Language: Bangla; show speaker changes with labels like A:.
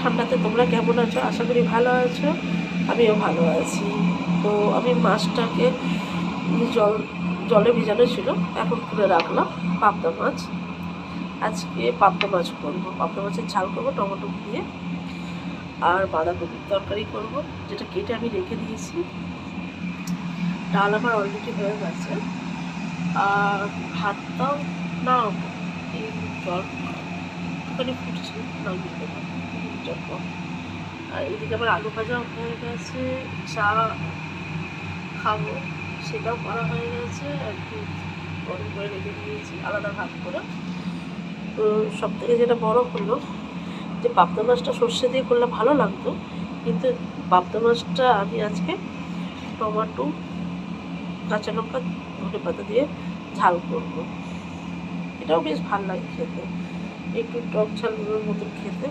A: ঠান্ডাতে তোমরা কেমন আছো? আশা করি ভালো আছো, আমিও ভালো আছি। তো আমি মাছটাকে জলে ভিজানো ছিল, এখন তুলে রাখলাম। পাবদা মাছ, আজকে পাবদা মাছ করবো, পাবদা মাছের ঝাল করবো টমেটো দিয়ে, আর বাঁধাকপির তরকারি করব, যেটা কেটে আমি রেখে দিয়েছি। ডাল আমার অলরেডি হয়ে গেছে, আর ভাতটাও না এই জল একটুখানি ফুটছে, নামিয়ে দেবো জল। আর এদিকে আমার আলু ভাজাও হয়ে গেছে, চা খাবো সেটাও করা হয়ে গেছে, আর কি গরম করে রেখে দিয়েছি আলাদা ভাত করে। তো সব থেকে যেটা বড় হলো যে পাবদা মাছটা সর্ষে দিয়ে করলে ভালো লাগতো, কিন্তু পাবদা মাছটা আমি আজকে টমেটো, কাঁচা লঙ্কা, ধনে পাতা দিয়ে ঝাল করবো। এটাও বেশ ভালো লাগে খেতে, একটু টক ঝালের মতন খেতে।